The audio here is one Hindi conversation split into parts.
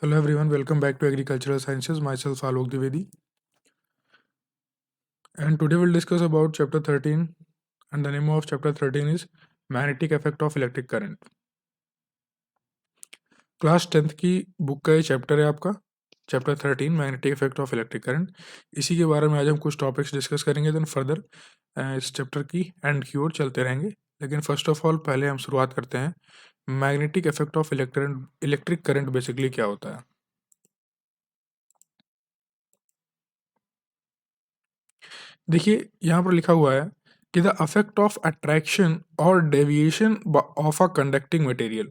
Hello everyone, welcome back to Agricultural Sciences. Myself Alok Dwivedi, and today we'll discuss about chapter 13, and the name of chapter 13 is Magnetic Effect of Electric Current. Class 10th की बुक का ये चैप्टर है आपका, chapter 13 magnetic effect of electric current. इसी के बारे में आज हम कुछ टॉपिक्स डिस्कस करेंगे, देन फर्दर इस चैप्टर की एंड की ओर चलते रहेंगे। लेकिन फर्स्ट ऑफ ऑल पहले हम शुरुआत करते हैं, magnetic effect of electric current basically क्या होता है। देखिए यहाँ पर लिखा हुआ है कि द अफेक्ट ऑफ अट्रैक्शन और deviation of a conducting material.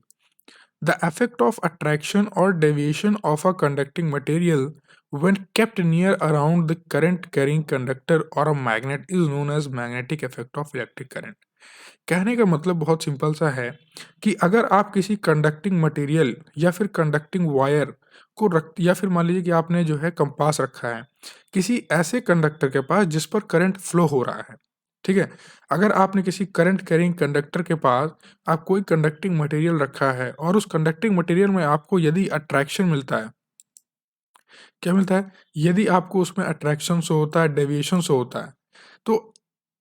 The affect of attraction और deviation of a conducting material when kept near around the current carrying conductor or a magnet is known as magnetic effect of electric current। कहने का मतलब बहुत सिंपल सा है कि अगर आप किसी कंडक्टिंग मटेरियल या फिर कंडक्टिंग वायर को रख, या फिर मान लीजिए कि आपने जो है कंपास रखा है किसी ऐसे कंडक्टर के पास जिस पर करंट फ्लो हो रहा है, ठीक है। अगर आपने किसी करंट कैरिंग कंडक्टर के पास आप कोई कंडक्टिंग मटेरियल रखा है और उस कंडक्टिंग मटेरियल में आपको यदि अट्रैक्शन मिलता है, क्या मिलता है, यदि आपको उसमें अट्रैक्शन शो होता है, डेविएशन शो होता है, तो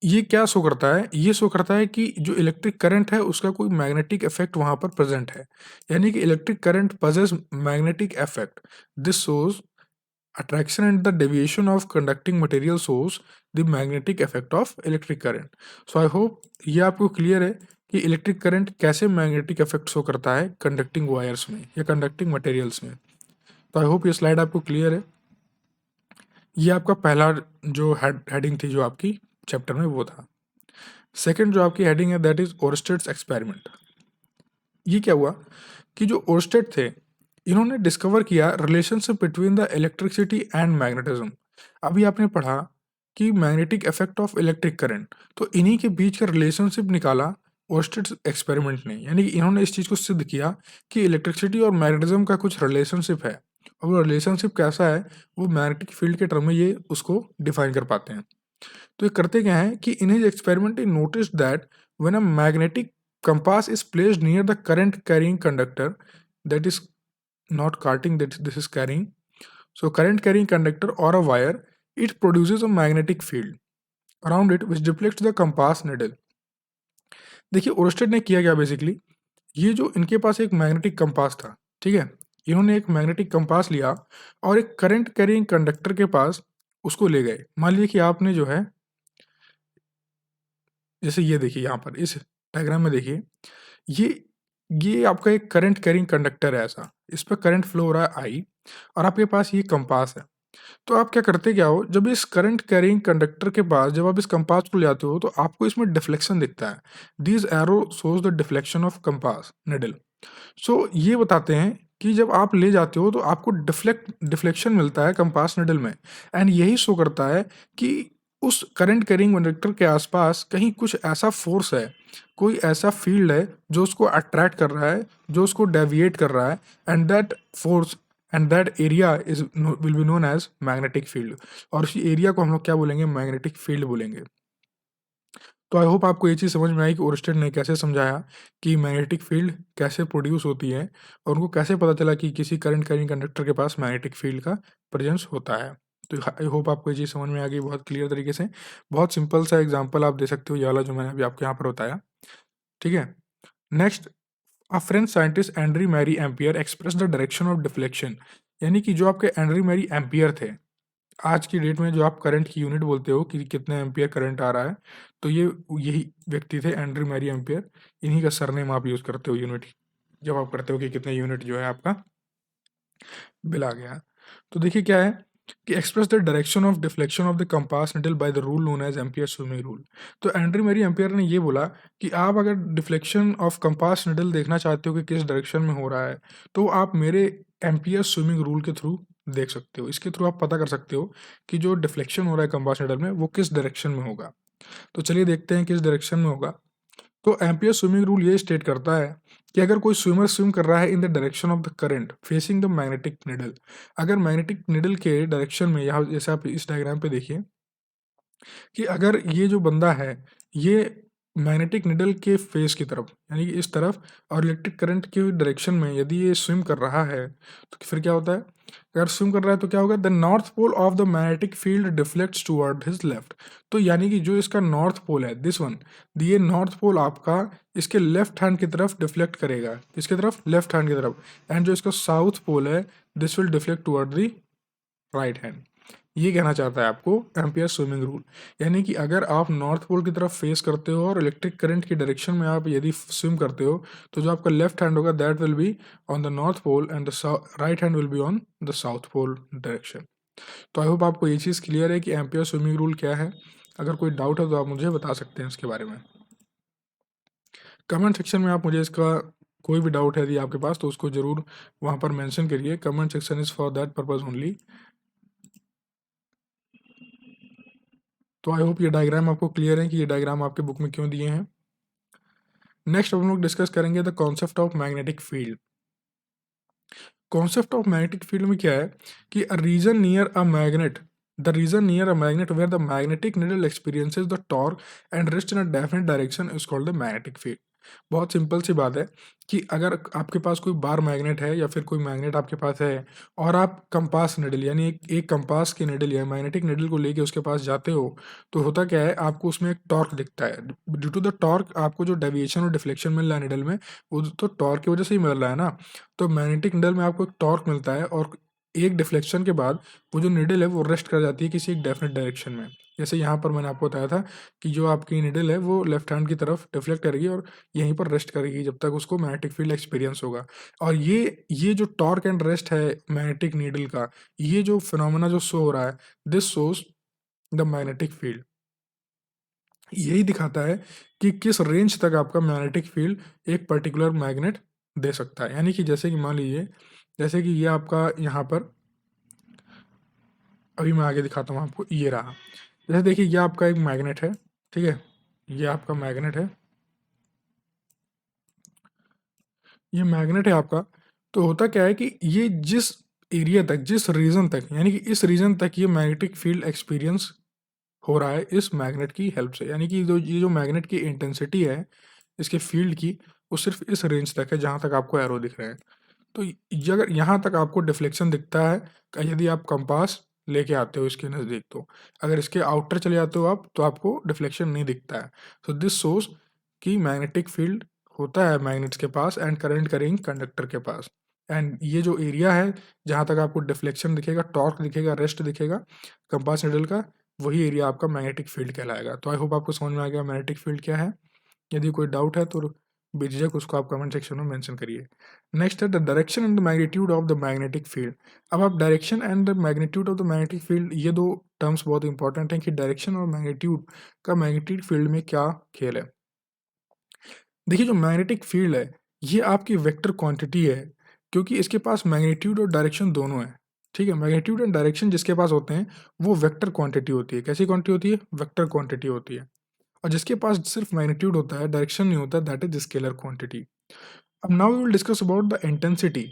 ये क्या शो करता है, ये शो करता है कि जो इलेक्ट्रिक करंट है उसका कोई मैग्नेटिक इफेक्ट वहां पर प्रेजेंट है। यानी कि electric current possess magnetic effect. This shows attraction and the deviation of conducting material shows the magnetic effect of electric current। so I hope ये आपको क्लियर है कि इलेक्ट्रिक करंट कैसे मैग्नेटिक इफेक्ट शो करता है कंडक्टिंग वायर्स में या कंडक्टिंग मटेरियल्स में। तो आई होप ये स्लाइड आपको क्लियर है। ये आपका पहला जो हेडिंग थी जो आपकी चैप्टर में वो था। सेकंड जो आपकी हेडिंग है दैट इज ओरस्टेड्स एक्सपेरिमेंट। ये क्या हुआ कि जो ओरस्टेड थे इन्होंने डिस्कवर किया relationship between the electricity and magnetism. अभी आपने पढ़ा कि magnetic effect of electric current, तो इन्हीं के बीच का रिलेशनशिप निकाला ओरस्टेड एक्सपेरिमेंट ने। यानी कि इन्होंने इस चीज़ को सिद्ध किया कि इलेक्ट्रिसिटी और मैग्नेटिज्म का कुछ रिलेशनशिप है, और वो रिलेशनशिप कैसा है वो मैग्नेटिक फील्ड के टर्म में ये उसको डिफाइन कर पाते हैं। तो ये करते क्या है कि in his experiment he notice that when a magnetic compass is placed near the current carrying conductor, that is not carting, that this is carrying, so current carrying conductor or a wire, it produces a magnetic field around it which deflects the compass needle। देखिए ओरस्टेड ने किया क्या बेसिकली, ये जो इनके पास एक मैग्नेटिक कंपास था, ठीक है, इन्होंने एक मैग्नेटिक कंपास लिया और एक करंट कैरिंग कंडक्टर के पास उसको ले गए। मान लीजिए कि आपने जो है, जैसे ये देखिए यहाँ पर इस डायग्राम में देखिए, ये ये आपका एक करंट कैरिंग कंडक्टर है ऐसा, इस पर करंट फ्लो हो रहा है आई, और आपके पास ये कंपास है। तो आप क्या करते क्या हो, जब इस करंट कैरिंग कंडक्टर के पास जब आप इस कंपास को ले आते हो तो आपको इसमें डिफ्लेक्शन दिखता है। This arrow shows the deflection of compass needle. So ये बताते हैं कि जब आप ले जाते हो तो आपको डिफ्लेक्शन मिलता है कंपास निडल में, एंड यही शो करता है कि उस करंट कैरिंग कंडक्टर के आसपास कहीं कुछ ऐसा फोर्स है, कोई ऐसा फील्ड है जो उसको अट्रैक्ट कर रहा है, जो उसको डेविएट कर रहा है, and that force and that area is will be known as magnetic field. और उसी एरिया को हम लोग क्या बोलेंगे, मैग्नेटिक फील्ड बोलेंगे। तो आई होप आपको ये चीज़ समझ में आई कि ओरस्टेड ने कैसे समझाया कि मैग्नेटिक फील्ड कैसे प्रोड्यूस होती है, और उनको कैसे पता चला कि किसी करंट कैरिंग कंडक्टर के पास मैग्नेटिक फील्ड का प्रेजेंस होता है। तो आई होप आपको ये चीज़ समझ में आ गई बहुत क्लियर तरीके से। बहुत सिंपल सा एग्जाम्पल आप दे सकते हो ये वाला जो मैंने अभी आपके यहाँ पर बताया, ठीक है। Next, a French scientist Andre Marie Ampere express the direction of deflection. यानी कि जो आपके एंड्री मैरी एम्पियर थे, आज की डेट में जो आप करंट की यूनिट बोलते हो कि कितने एम्पियर करंट आ रहा है, तो ये यही व्यक्ति थे एंड्री मैरी एम्पियर। इन्हीं का सरनेम आप यूज करते हो यूनिट, जब आप करते हो कि कितने यूनिट जो है आपका बिल आ गया। तो देखिए क्या है कि express the direction of deflection of the compass needle by the rule known as Ampere swimming rule. तो एंड्री मैरी एम्पियर ने ये बोला कि आप अगर डिफ्लेक्शन ऑफ कंपास निडल देखना चाहते हो कि किस डायरेक्शन में हो रहा है, तो आप मेरे एम्पियर स्विमिंग रूल के थ्रू देख सकते हो। इसके थ्रू आप पता कर सकते हो कि जो डिफ्लेक्शन हो रहा है कंपास निडल में वो किस डायरेक्शन में होगा। तो चलिए देखते हैं किस डायरेक्शन में होगा। तो एम्पियर स्विमिंग रूल ये स्टेट करता है कि अगर कोई स्विमर स्विम कर रहा है in the direction of the current facing the magnetic needle, अगर मैग्नेटिक निडल के डायरेक्शन में, यहाँ जैसे आप इस डायग्राम पे देखिए कि अगर ये जो बंदा है ये मैग्नेटिक निडल के फेस की तरफ, यानी कि इस तरफ, और इलेक्ट्रिक करंट की डायरेक्शन में यदि ये स्विम कर रहा है तो फिर क्या होता है, अगर स्विम कर रहा है तो क्या होगा, the north pole of the magnetic field deflects toward his left. तो यानी कि जो इसका नॉर्थ पोल है, दिस वन, ये नॉर्थ पोल आपका इसके लेफ्ट हैंड की तरफ डिफ्लेक्ट करेगा, किसकी तरफ, लेफ्ट हैंड की तरफ। एंड जो इसका साउथ पोल है, this will deflect toward the right hand. ये कहना चाहता है आपको एम्पियर स्विमिंग रूल, यानी कि अगर आप नॉर्थ पोल की तरफ फेस करते हो और इलेक्ट्रिक करंट की डायरेक्शन में आप यदि स्विम करते हो, तो जो आपका लेफ्ट हैंड होगा that will be on the north pole and the right hand will be on the south pole direction. तो आई होप आपको ये चीज़ क्लियर है कि एम्पियर स्विमिंग रूल क्या है। अगर कोई डाउट है तो आप मुझे बता सकते हैं इसके बारे में। कमेंट सेक्शन में आप मुझे इसका कोई भी डाउट है यदि आपके पास, तो उसको ज़रूर वहाँ पर मेंशन करिए। Comment section is for that purpose only. तो आई होप ये डायग्राम आपको क्लियर है कि ये डायग्राम आपके बुक में क्यों दिए हैं। नेक्स्ट हम लोग डिस्कस करेंगे the concept of magnetic field. Concept of magnetic field में क्या है कि a region near a magnet, the region near a magnet where the magnetic needle experiences the torque and rest in a definite direction is called the magnetic field. बहुत सिंपल सी बात है कि अगर आपके पास कोई बार मैग्नेट है या फिर कोई मैग्नेट आपके पास है और आप कंपास निडल यानी एक कंपास की निडल या मैग्नेटिक निडल को लेके उसके पास जाते हो, तो होता क्या है, आपको उसमें एक टॉर्क दिखता है। ड्यू टू द टॉर्क आपको जो डेविएशन और डिफ्लेक्शन मिल रहा है निडल में, वो तो टॉर्क की वजह से ही मिल रहा है ना। तो मैग्नेटिक निडल में आपको एक टॉर्क मिलता है और एक डिफ्लेक्शन के बाद वो जो निडल है वो रेस्ट कर जाती है किसी एक डेफिनेट डायरेक्शन में। जैसे यहाँ पर मैंने आपको बताया था कि जो आपकी निडल है वो लेफ्ट हैंड की तरफ डिफ्लेक्ट करेगी और यहीं पर रेस्ट करेगी जब तक उसको मैग्नेटिक फील्ड एक्सपीरियंस होगा। और ये जो टॉर्क एंड रेस्ट है मैग्नेटिक नीडल का, ये जो फिनोमेना जो शो हो रहा है, this shows the magnetic field. यही दिखाता है कि किस रेंज तक आपका मैग्नेटिक फील्ड एक पर्टिकुलर मैग्नेट दे सकता है। यानी कि जैसे कि मान लीजिए, जैसे कि ये आपका यहाँ पर, अभी मैं आगे दिखाता हूँ आपको, ये रहा। जैसे देखिए ये आपका एक मैग्नेट है, ठीक है, ये आपका मैग्नेट है, ये मैग्नेट है आपका। तो होता क्या है कि ये जिस एरिया तक, जिस रीजन तक, यानी कि इस रीजन तक ये मैग्नेटिक फील्ड एक्सपीरियंस हो रहा है इस मैग्नेट की हेल्प से, यानी कि जो ये जो मैग्नेट की इंटेंसिटी है इसके फील्ड की, वो सिर्फ इस रेंज तक है जहाँ तक आपको एरो दिख रहे हैं। तो अगर यहाँ तक आपको डिफ्लेक्शन दिखता है यदि आप कंपास लेके आते हो इसके नज़दीक, तो अगर इसके आउटर चले जाते हो आप तो आपको डिफ्लेक्शन नहीं दिखता है। सो दिस शोज कि मैग्नेटिक फील्ड होता है मैग्नेट्स के पास एंड करंट करेंगे कंडक्टर के पास। एंड ये जो एरिया है जहाँ तक आपको डिफ्लेक्शन दिखेगा, टॉर्क दिखेगा, रेस्ट दिखेगा कंपास निडल का, वही एरिया आपका मैग्नेटिक फील्ड कहलाएगा। तो आई होप आपको समझ में आ गया मैग्नेटिक फील्ड क्या है। यदि कोई डाउट है तो बेझिझक उसको आप कमेंट सेक्शन में मेंशन करिए। नेक्स्ट है the direction and the magnitude of the magnetic field. अब आप direction and the magnitude of the magnetic field, ये दो टर्म्स बहुत इंपॉर्टेंट हैं कि डायरेक्शन और मैग्नीट्यूड का मैग्नेटिक फील्ड में क्या खेल है। देखिए जो मैग्नेटिक फील्ड है ये आपकी वेक्टर क्वांटिटी है, क्योंकि इसके पास मैग्नीट्यूड और डायरेक्शन दोनों है। ठीक है, मैग्नीट्यूड एंड डायरेक्शन जिसके पास होते हैं वो वेक्टर क्वांटिटी होती है। कैसी क्वांटिटी होती है? वेक्टर क्वांटिटी होती है। और जिसके पास सिर्फ मैग्नीट्यूड होता है, डायरेक्शन नहीं होता, दैट इज स्केलर क्वांटिटी। अब now we will discuss about the intensity.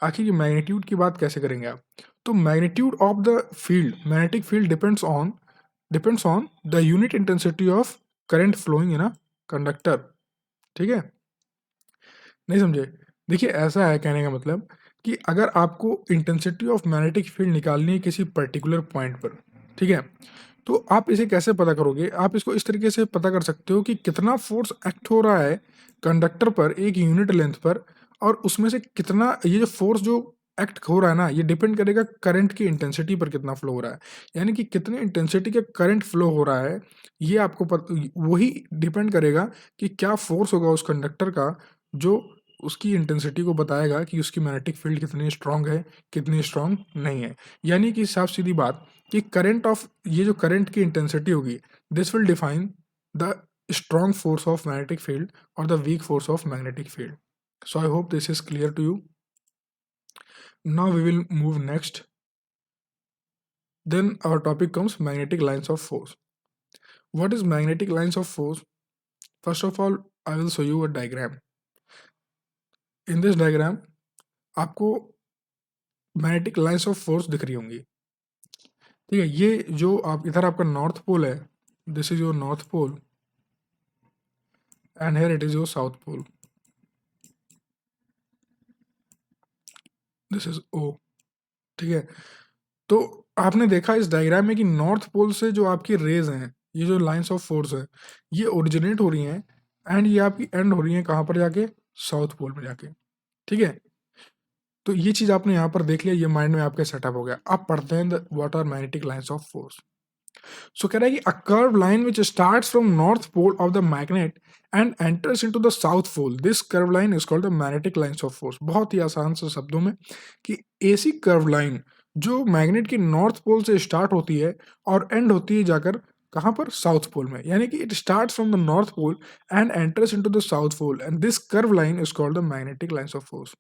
आखिर ये मैग्नीट्यूड की बात कैसे करेंगे आप? तो magnitude of the field, magnetic field depends on the unit intensity of current flowing in a conductor. ठीक है, नहीं समझे? देखिए ऐसा है कहने का मतलब कि अगर आपको इंटेंसिटी ऑफ मैग्नेटिक फील्ड निकालनी है किसी पर्टिकुलर पॉइंट पर, ठीक है, तो आप इसे कैसे पता करोगे? आप इसको इस तरीके से पता कर सकते हो कि कितना फोर्स एक्ट हो रहा है कंडक्टर पर एक यूनिट लेंथ पर, और उसमें से कितना, ये जो फोर्स जो एक्ट हो रहा है ना, ये डिपेंड करेगा करंट की इंटेंसिटी पर कितना फ्लो हो रहा है। यानी कि कितने इंटेंसिटी का करंट फ्लो हो रहा है, ये आपको वही डिपेंड करेगा कि क्या फोर्स होगा उस कंडक्टर का, जो उसकी इंटेंसिटी को बताएगा कि उसकी मैग्नेटिक फील्ड कितनी स्ट्रांग है, कितनी स्ट्रांग नहीं है। यानी कि साफ सीधी बात कि करंट ऑफ, ये जो करंट की इंटेंसिटी होगी, this will define the strong force of magnetic field और the weak force of magnetic field. So I hope this is clear to you. Now we will move next. Then our topic comes magnetic lines of force. What is magnetic lines of force? First of all, I will show you a diagram. In this diagram, आपको मैग्नेटिक लाइंस ऑफ फोर्स दिख रही होंगी। ठीक है, ये जो आप इधर आपका नॉर्थ पोल है, this is your north pole, and here it is your south pole, this is O. ठीक है, तो आपने देखा इस डायग्राम में कि नॉर्थ पोल से जो आपकी रेज हैं, ये जो लाइंस ऑफ फोर्स है, ये ओरिजिनेट हो रही हैं एंड ये आपकी एंड हो रही हैं कहाँ पर जाके, साउथ पोल में जाके। ठीक है, तो ये चीज आपने यहाँ पर देख लिया, ये माइंड में आपके सेटअप हो गया। अब पढ़ते हैं what are magnetic lines of force. So कह रहा है कि a curve line which starts from north pole of the magnet and enters into the south pole, this curve line is called the magnetic lines of force. बहुत ही आसान से शब्दों में कि ऐसी कर्व लाइन जो मैग्नेट की नॉर्थ पोल से स्टार्ट होती है और एंड होती है जाकर कहाँ पर, साउथ पोल में, यानी कि it starts from the north pole and enters into the south pole and this curve line is called the magnetic lines of force.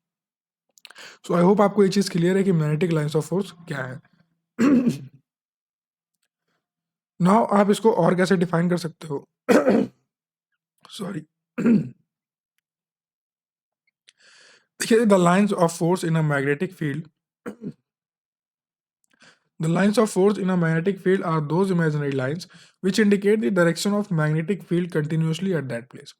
So I hope आपको ये चीज क्लियर है कि मैग्नेटिक लाइंस ऑफ फोर्स क्या है। नाउ आप इसको और कैसे डिफाइन कर सकते हो। सॉरी। देखिए, the lines of force in a magnetic field, the lines of force in a magnetic field are those imaginary lines which indicate the direction of magnetic field continuously at that place.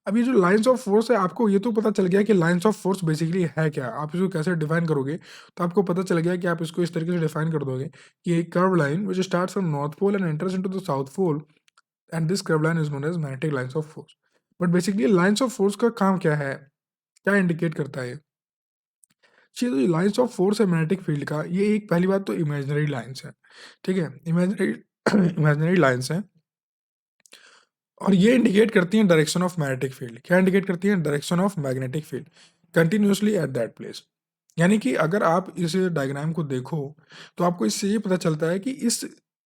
अब ये जो लाइंस ऑफ फोर्स है, आपको ये तो पता चल गया कि लाइंस ऑफ फोर्स बेसिकली है क्या, आप इसको कैसे डिफाइन करोगे, तो आपको पता चल गया कि आप इसको इस तरीके से डिफाइन कर दोगे कि एक curve line which starts from north pole and enters into the south pole and this curve line is known as magnetic lines of force. But basically lines of force का काम क्या है, क्या इंडिकेट करता है। ये जो लाइंस ऑफ फोर्स है मैग्नेटिक फील्ड का, ये एक पहली बात तो इमेजिनरी लाइंस है। ठीक है, इमेजिनरी इमेजिनरी लाइंस हैं और ये इंडिकेट करती हैं डायरेक्शन ऑफ मैग्नेटिक फील्ड। क्या इंडिकेट करती हैं, direction of magnetic field continuously at that place. यानी कि अगर आप इस डायग्राम को देखो तो आपको इससे ये पता चलता है कि इस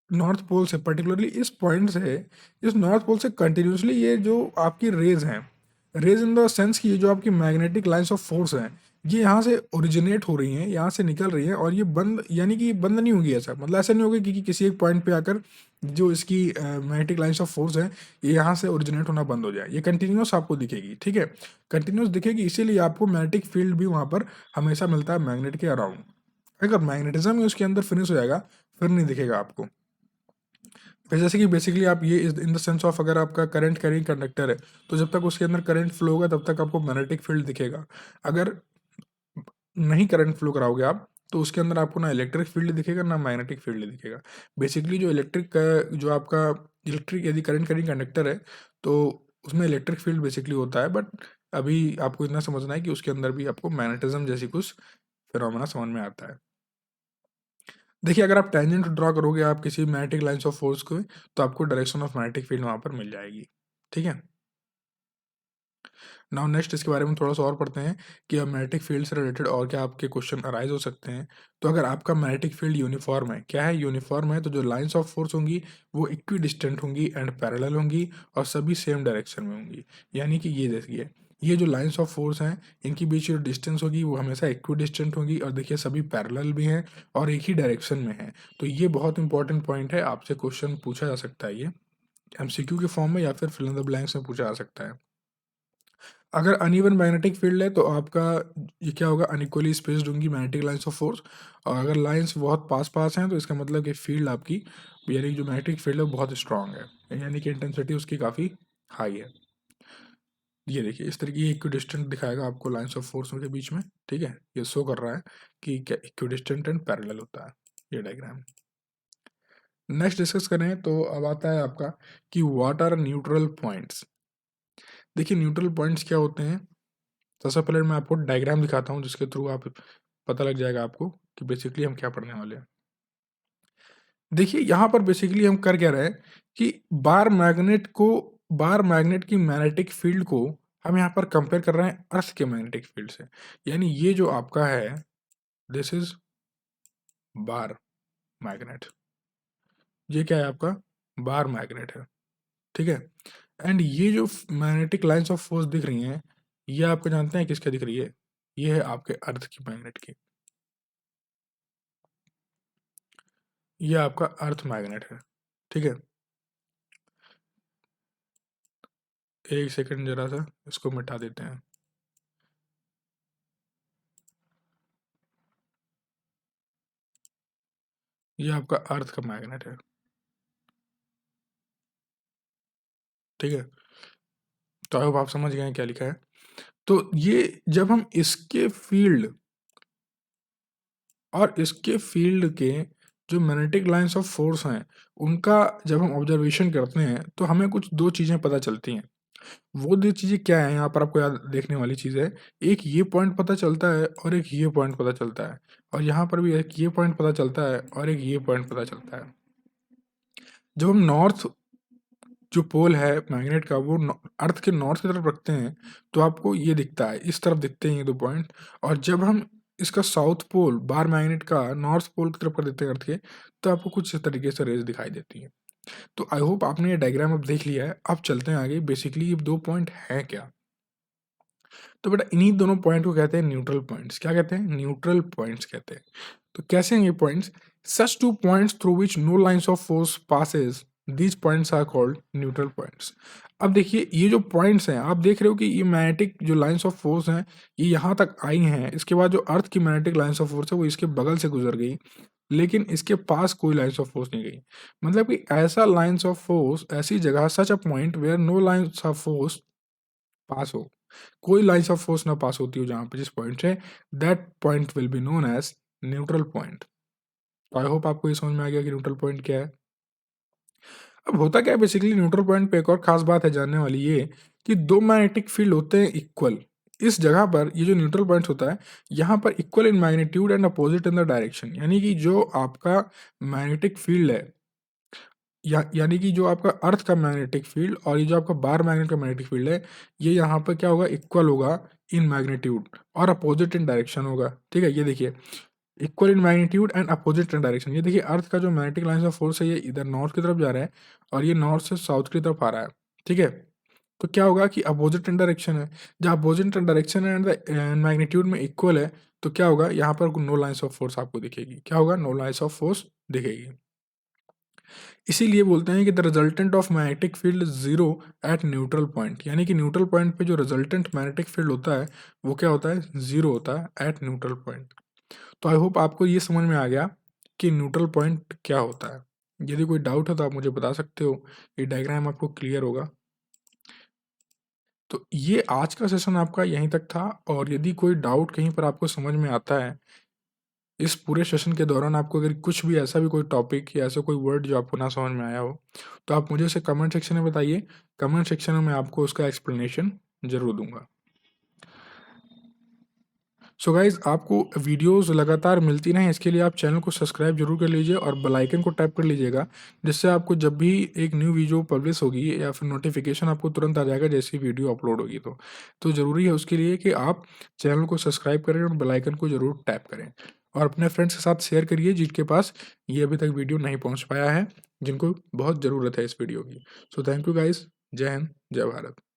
नॉर्थ पोल से, पर्टिकुलरली इस पॉइंट से, इस नॉर्थ पोल से कंटिन्यूसली ये जो आपकी रेज हैं, रेज इन द सेंस की ये जो आपकी मैग्नेटिक लाइंस ऑफ फोर्स हैं, ये यहाँ से ओरिजिनेट हो रही हैं, यहाँ से निकल रही हैं और ये बंद, यानी कि ये बंद नहीं होगी ऐसा, मतलब ऐसा नहीं होगा कि किसी एक पॉइंट पे आकर जो इसकी मैग्नेटिक लाइंस ऑफ फोर्स है ये यहाँ से ओरिजिनेट होना बंद हो जाए। ये कंटिन्यूस आपको दिखेगी। ठीक है, कंटिन्यूस दिखेगी, इसीलिए आपको मैग्नेटिक फील्ड भी वहाँ पर हमेशा मिलता है मैग्नेट के अराउंड। अगर मैग्नेटिज्म ही उसके अंदर फिनिश हो जाएगा फिर नहीं दिखेगा आपको। फिर जैसे कि बेसिकली आप ये इन द सेंस ऑफ, अगर आपका करंट कैरिंग कंडक्टर है तो जब तक उसके अंदर करंट फ्लो होगा तब तक आपको मैग्नेटिक फील्ड दिखेगा। अगर नहीं करंट फ्लो कराओगे आप तो उसके अंदर आपको ना इलेक्ट्रिक फील्ड दिखेगा ना मैग्नेटिक फील्ड दिखेगा। बेसिकली जो इलेक्ट्रिक का, जो आपका इलेक्ट्रिक यदि करंट कैरिंग कंडक्टर है तो उसमें इलेक्ट्रिक फील्ड बेसिकली होता है, बट अभी आपको इतना समझना है कि उसके अंदर भी आपको मैग्नेटिज्म जैसी कुछ फिनोमेना समझ में आता है। देखिए, अगर आप टेंजेंट ड्रॉ करोगे आप किसी मैग्नेटिक लाइंस ऑफ फोर्स को, तो आपको डायरेक्शन ऑफ मैग्नेटिक फील्ड वहाँ पर मिल जाएगी। ठीक है, नाउ नेक्स्ट इसके बारे में थोड़ा सा और पढ़ते हैं कि अब मैग्नेटिक फील्ड से रिलेटेड और क्या आपके क्वेश्चन अराइज हो सकते हैं। तो अगर आपका मैग्नेटिक फील्ड यूनिफॉर्म है, क्या है, यूनिफॉर्म है, तो जो लाइंस ऑफ फोर्स होंगी वो इक्वी डिस्टेंट होंगी एंड पैरेलल होंगी और सभी सेम डायरेक्शन में होंगी। यानी कि ये देखिए, ये जो लाइंस ऑफ फोर्स हैं इनके बीच जो डिस्टेंस होगी वो हमेशा इक्वी डिस्टेंट होगी और देखिए सभी पैरेलल भी हैं और एक ही डायरेक्शन में है। तो ये बहुत इंपॉर्टेंट पॉइंट है, आपसे क्वेश्चन पूछा जा सकता है ये एमसीक्यू के फॉर्म में या फिर फिल इन द ब्लैंक्स में पूछा जा सकता है। अगर अनइवन मैग्नेटिक फील्ड है तो आपका ये क्या होगा, अनइक्वली स्पेस्ड होंगी मैग्नेटिक लाइंस ऑफ फोर्स। और अगर लाइंस बहुत पास पास हैं तो इसका मतलब कि फील्ड आपकी, यानी कि जो मैग्नेटिक फील्ड है वो बहुत स्ट्रांग है, यानी कि इंटेंसिटी उसकी काफ़ी हाई है। ये देखिए इस तरीके की इक्विडिस्टेंट दिखाएगा आपको लाइंस ऑफ फोर्स के बीच में। ठीक है, ये शो कर रहा है कि क्या इक्विडिस्टेंट एंड पैरेलल होता है ये डायग्राम। नेक्स्ट डिस्कस करें तो अब आता है आपका कि व्हाट आर न्यूट्रल पॉइंट्स। देखिए, न्यूट्रल पॉइंट्स क्या होते हैं। सबसे पहले मैं आपको डायग्राम दिखाता हूँ जिसके थ्रू आप पता लग जाएगा आपको कि बेसिकली हम क्या पढ़ने वाले हैं। देखिए, यहाँ पर बेसिकली हम कर क्या रहे हैं कि बार मैग्नेट की मैग्नेटिक फील्ड को हम यहाँ पर कंपेयर कर रहे हैं अर्थ के मैग्नेटिक फील्ड से। यानी ये जो आपका है, दिस इज बार मैग्नेट, ये क्या है आपका, बार मैग्नेट है। ठीक है, एंड ये जो मैग्नेटिक लाइंस ऑफ फोर्स दिख रही हैं ये आपको जानते हैं किसके दिख रही है, ये है आपके अर्थ की मैग्नेट की, ये आपका अर्थ मैग्नेट है। ठीक है, एक सेकंड जरा सा इसको मिटा देते हैं। ये आपका अर्थ का मैग्नेट है। ठीक है, तो आई होप आप समझ गए हैं क्या लिखा है। तो ये जब हम इसके फील्ड और इसके फील्ड के जो मैग्नेटिक लाइंस ऑफ फोर्स हैं, उनका जब हम ऑब्जर्वेशन करते हैं तो हमें कुछ 2 चीज़ें पता चलती हैं। वो 2 चीज़ें क्या हैं, यहाँ पर आपको याद देखने वाली चीज़ है। एक ये पॉइंट पता चलता है और एक ये पॉइंट पता चलता है, और यहाँ पर भी एक ये पॉइंट पता चलता है और एक ये पॉइंट पता चलता है। जब हम नॉर्थ जो पोल है मैग्नेट का वो अर्थ के नॉर्थ की तरफ रखते हैं तो आपको ये दिखता है, इस तरफ दिखते हैं ये 2 पॉइंट। और जब हम इसका साउथ पोल बार मैग्नेट का नॉर्थ पोल की तरफ कर देते हैं अर्थ के, तो आपको कुछ इस तरीके से रेज दिखाई देती है। तो आई होप आपने ये डायग्राम अब देख लिया है। अब चलते हैं आगे, बेसिकली ये 2 पॉइंट हैं क्या। तो बेटा इन्हीं दोनों पॉइंट को कहते हैं न्यूट्रल पॉइंट्स। क्या कहते हैं? न्यूट्रल पॉइंट्स कहते हैं। तो कैसे हैं ये points? Such 2 points through which no lines of force passes, these points are called neutral points. अब देखिए ये जो पॉइंट्स हैं, आप देख रहे हो कि ये मैग्नेटिक जो लाइंस ऑफ फोर्स हैं ये यहाँ तक आई हैं, इसके बाद जो अर्थ की मैग्नेटिक लाइंस ऑफ फोर्स है वो इसके बगल से गुजर गई, लेकिन इसके पास कोई लाइंस ऑफ फोर्स नहीं गई। मतलब कि ऐसा लाइंस ऑफ फोर्स, ऐसी जगह, such a point where no lines of force pass हो, कोई लाइंस ऑफ फोर्स ना पास होती हो जहां पे, जिस पॉइंट से, that point will be known as neutral point. I hope आपको ये समझ में आ गया कि न्यूट्रल पॉइंट क्या है। अब होता क्या है बेसिकली न्यूट्रल पॉइंट पे, एक और खास बात है जानने वाली ये कि 2 मैग्नेटिक फील्ड होते हैं इक्वल। इस जगह पर ये जो न्यूट्रल पॉइंट होता है, यहाँ पर equal in magnitude and opposite in the direction, यानी कि जो आपका मैग्नेटिक फील्ड है, यानी कि जो आपका अर्थ का मैग्नेटिक फील्ड और ये जो आपका बार मैग्नेट का मैग्नेटिक फील्ड है, ये यहाँ पर क्या होगा, इक्वल होगा इन मैग्नीट्यूड और अपोजिट इन डायरेक्शन होगा। ठीक है, ये देखिए equal in magnitude and opposite in direction. ये देखिए अर्थ का जो मैग्नेटिक लाइंस ऑफ फोर्स है ये इधर नॉर्थ की तरफ जा रहा है और ये नॉर्थ से साउथ की तरफ आ रहा है। ठीक है, तो क्या होगा कि अपोजिट इन डायरेक्शन है, जब opposite in direction and magnitude में इक्वल है तो क्या होगा, यहाँ पर नो लाइंस ऑफ फोर्स आपको दिखेगी। क्या होगा? नो लाइंस ऑफ फोर्स दिखेगी। इसीलिए बोलते हैं कि the resultant of magnetic field zero at neutral point, यानी कि न्यूट्रल पॉइंट पे जो रिजल्टेंट मैग्नेटिक फील्ड होता है वो क्या होता है, जीरो होता है एट न्यूट्रल पॉइंट। तो आई होप आपको ये समझ में आ गया कि न्यूट्रल पॉइंट क्या होता है। यदि कोई डाउट है तो आप मुझे बता सकते हो, ये डायग्राम आपको क्लियर होगा। तो ये आज का सेशन आपका यहीं तक था, और यदि कोई डाउट कहीं पर आपको समझ में आता है इस पूरे सेशन के दौरान, आपको अगर कुछ भी ऐसा भी कोई टॉपिक या ऐसा कोई वर्ड जो आपको ना समझ में आया हो, तो आप मुझे उसे कमेंट सेक्शन में बताइए। कमेंट सेक्शन में मैं आपको उसका एक्सप्लेनेशन ज़रूर दूंगा। सो गाइज, आपको वीडियोस लगातार मिलती रहें इसके लिए आप चैनल को सब्सक्राइब जरूर कर लीजिए और बेल आइकन को टैप कर लीजिएगा, जिससे आपको जब भी एक न्यू वीडियो पब्लिश होगी या फिर नोटिफिकेशन आपको तुरंत आ जाएगा जैसे ही वीडियो अपलोड होगी। तो ज़रूरी है उसके लिए कि आप चैनल को सब्सक्राइब करें और बेल आइकन को ज़रूर टैप करें, और अपने फ्रेंड्स के साथ शेयर करिए जिनके पास ये अभी तक वीडियो नहीं पहुँच पाया है, जिनको बहुत ज़रूरत है इस वीडियो की। सो थैंक यू गाइज, जय हिंद, जय भारत।